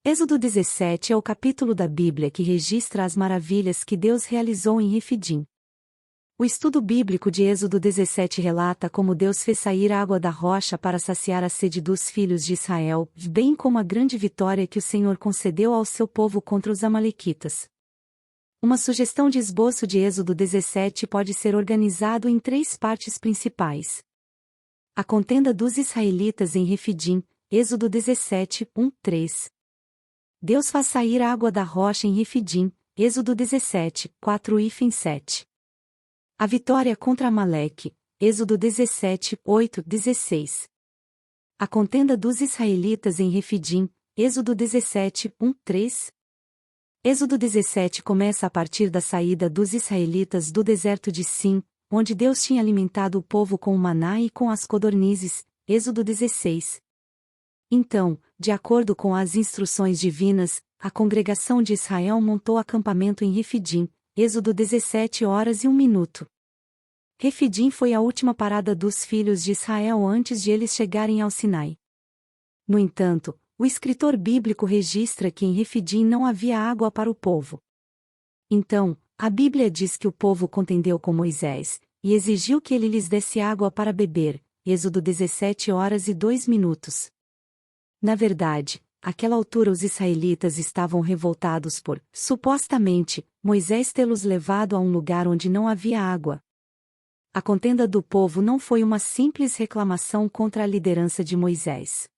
Êxodo 17 é o capítulo da Bíblia que registra as maravilhas que Deus realizou em Refidim. O estudo bíblico de Êxodo 17 relata como Deus fez sair água da rocha para saciar a sede dos filhos de Israel, bem como a grande vitória que o Senhor concedeu ao seu povo contra os amalequitas. Uma sugestão de esboço de Êxodo 17 pode ser organizado em 3 partes principais. A contenda dos israelitas em Refidim, Êxodo 17, 1-3. Deus faz sair água da rocha em Refidim, Êxodo 17, 4-7. A vitória contra Amaleque, Êxodo 17, 8-16. A contenda dos israelitas em Refidim, Êxodo 17, 1-3. Êxodo 17 começa a partir da saída dos israelitas do deserto de Sim, onde Deus tinha alimentado o povo com o maná e com as codornizes, Êxodo 16. Então, de acordo com as instruções divinas, a congregação de Israel montou acampamento em Refidim, Êxodo 17 horas e 1 minuto. Refidim foi a última parada dos filhos de Israel antes de eles chegarem ao Sinai. No entanto, o escritor bíblico registra que em Refidim não havia água para o povo. Então, a Bíblia diz que o povo contendeu com Moisés, e exigiu que ele lhes desse água para beber, Êxodo 17 horas e 2 minutos. Na verdade, àquela altura os israelitas estavam revoltados por, supostamente, Moisés tê-los levado a um lugar onde não havia água. A contenda do povo não foi uma simples reclamação contra a liderança de Moisés.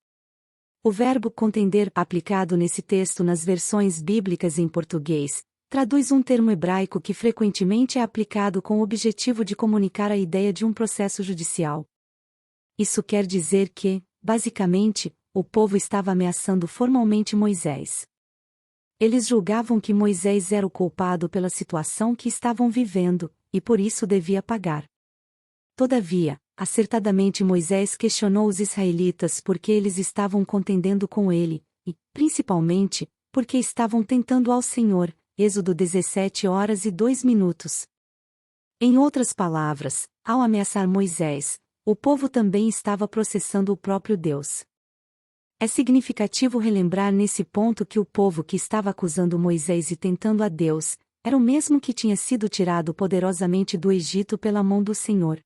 O verbo contender, aplicado nesse texto nas versões bíblicas em português, traduz um termo hebraico que frequentemente é aplicado com o objetivo de comunicar a ideia de um processo judicial. Isso quer dizer que, basicamente, o povo estava ameaçando formalmente Moisés. Eles julgavam que Moisés era o culpado pela situação que estavam vivendo, e por isso devia pagar. Todavia, acertadamente Moisés questionou os israelitas porque eles estavam contendendo com ele, e, principalmente, porque estavam tentando ao Senhor, Êxodo 17 horas e 2 minutos. Em outras palavras, ao ameaçar Moisés, o povo também estava processando o próprio Deus. É significativo relembrar nesse ponto que o povo que estava acusando Moisés e tentando a Deus, era o mesmo que tinha sido tirado poderosamente do Egito pela mão do Senhor.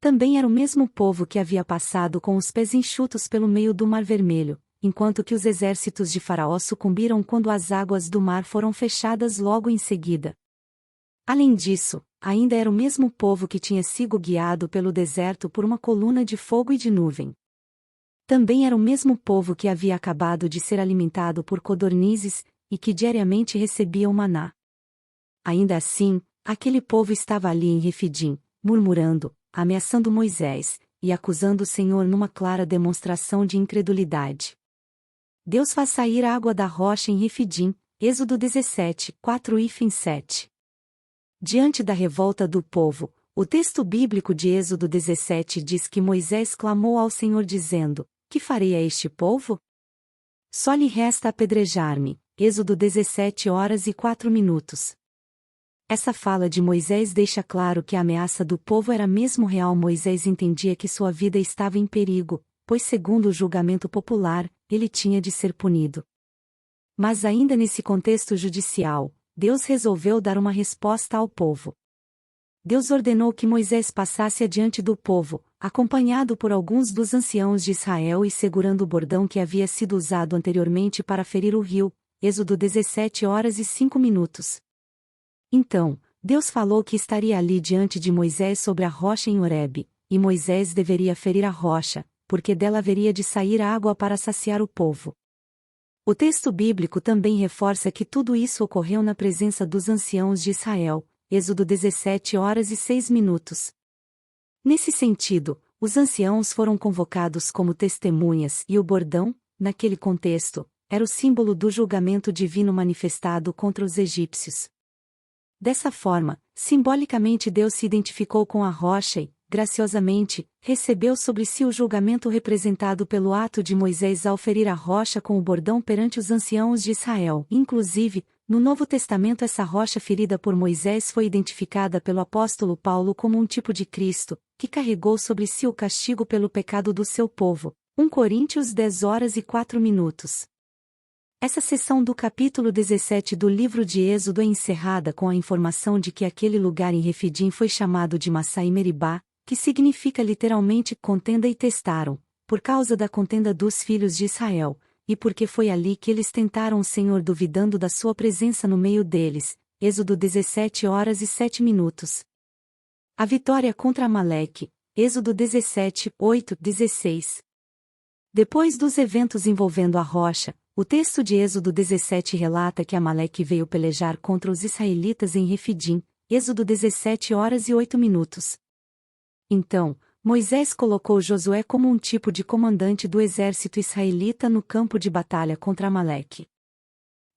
Também era o mesmo povo que havia passado com os pés enxutos pelo meio do Mar Vermelho, enquanto que os exércitos de Faraó sucumbiram quando as águas do mar foram fechadas logo em seguida. Além disso, ainda era o mesmo povo que tinha sido guiado pelo deserto por uma coluna de fogo e de nuvem. Também era o mesmo povo que havia acabado de ser alimentado por codornizes, e que diariamente recebia o maná. Ainda assim, aquele povo estava ali em Refidim, murmurando, ameaçando Moisés, e acusando o Senhor numa clara demonstração de incredulidade. Deus faz sair água da rocha em Refidim, Êxodo 17, 4-7. Diante da revolta do povo, o texto bíblico de Êxodo 17 diz que Moisés clamou ao Senhor dizendo: "Que farei a este povo? Só lhe resta apedrejar-me." Êxodo 17 horas e 4 minutos. Essa fala de Moisés deixa claro que a ameaça do povo era mesmo real. Moisés entendia que sua vida estava em perigo, pois segundo o julgamento popular, ele tinha de ser punido. Mas ainda nesse contexto judicial, Deus resolveu dar uma resposta ao povo. Deus ordenou que Moisés passasse adiante do povo, acompanhado por alguns dos anciãos de Israel e segurando o bordão que havia sido usado anteriormente para ferir o rio, Êxodo 17 horas e 5 minutos. Então, Deus falou que estaria ali diante de Moisés sobre a rocha em Horebe, e Moisés deveria ferir a rocha, porque dela haveria de sair água para saciar o povo. O texto bíblico também reforça que tudo isso ocorreu na presença dos anciãos de Israel, Êxodo 17 horas e 6 minutos. Nesse sentido, os anciãos foram convocados como testemunhas e o bordão, naquele contexto, era o símbolo do julgamento divino manifestado contra os egípcios. Dessa forma, simbolicamente Deus se identificou com a rocha e, graciosamente, recebeu sobre si o julgamento representado pelo ato de Moisés ao ferir a rocha com o bordão perante os anciãos de Israel. Inclusive, no Novo Testamento essa rocha ferida por Moisés foi identificada pelo apóstolo Paulo como um tipo de Cristo, que carregou sobre si o castigo pelo pecado do seu povo. 1 Coríntios 10 horas e 4 minutos. Essa seção do capítulo 17 do livro de Êxodo é encerrada com a informação de que aquele lugar em Refidim foi chamado de Massá e Meribá, que significa literalmente contenda e testaram, por causa da contenda dos filhos de Israel, e porque foi ali que eles tentaram o Senhor duvidando da sua presença no meio deles. Êxodo 17h07. A vitória contra Amaleque. Êxodo 17:8-16. Depois dos eventos envolvendo a rocha, o texto de Êxodo 17 relata que Amaleque veio pelejar contra os israelitas em Refidim. Êxodo 17h08. Então, Moisés colocou Josué como um tipo de comandante do exército israelita no campo de batalha contra Amaleque.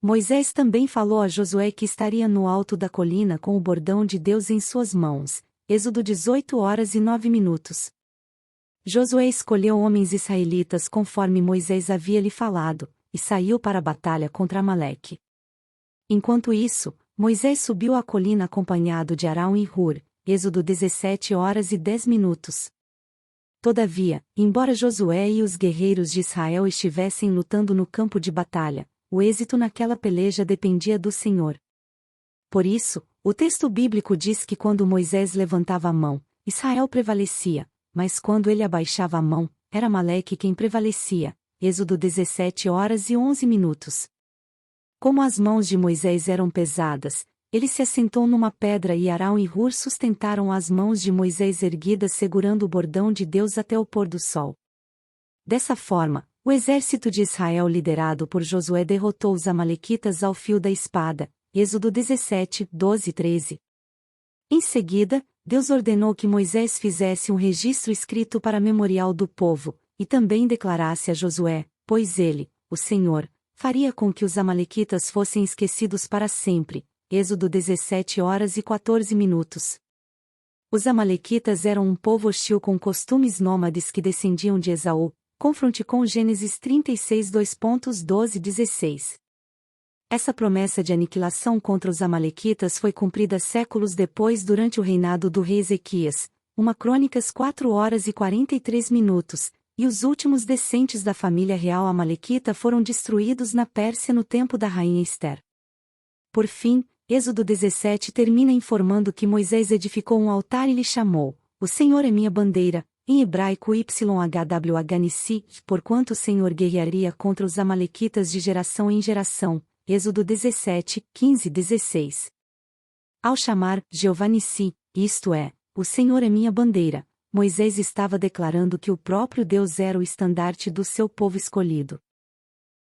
Moisés também falou a Josué que estaria no alto da colina com o bordão de Deus em suas mãos. Êxodo 18h09. Josué escolheu homens israelitas conforme Moisés havia lhe falado, e saiu para a batalha contra Amaleque. Enquanto isso, Moisés subiu a colina acompanhado de Arão e Hur. Êxodo 17h10. Todavia, embora Josué e os guerreiros de Israel estivessem lutando no campo de batalha, o êxito naquela peleja dependia do Senhor. Por isso, o texto bíblico diz que quando Moisés levantava a mão, Israel prevalecia, mas quando ele abaixava a mão, era Amaleque quem prevalecia. Êxodo 17h11. Como as mãos de Moisés eram pesadas, ele se assentou numa pedra e Arão e Hur sustentaram as mãos de Moisés erguidas segurando o bordão de Deus até o pôr do sol. Dessa forma, o exército de Israel liderado por Josué derrotou os amalequitas ao fio da espada. Êxodo 17:12-13. Em seguida, Deus ordenou que Moisés fizesse um registro escrito para memorial do povo, e também declarasse a Josué, pois ele, o Senhor, faria com que os amalequitas fossem esquecidos para sempre. Êxodo 17h14. Os amalequitas eram um povo hostil com costumes nômades que descendiam de Esaú. Confronte com Gênesis 36:2-12-16. Essa promessa de aniquilação contra os amalequitas foi cumprida séculos depois durante o reinado do rei Ezequias. 1 Crônicas 4h43, e os últimos descendentes da família real amalequita foram destruídos na Pérsia no tempo da rainha Ester. Por fim, Êxodo 17 termina informando que Moisés edificou um altar e lhe chamou: "O Senhor é minha bandeira", em hebraico YHWH-Nissi, porquanto o Senhor guerrearia contra os amalequitas de geração em geração. Êxodo 17:15-16. Ao chamar Jeová Nissi, isto é, "O Senhor é minha bandeira", Moisés estava declarando que o próprio Deus era o estandarte do seu povo escolhido.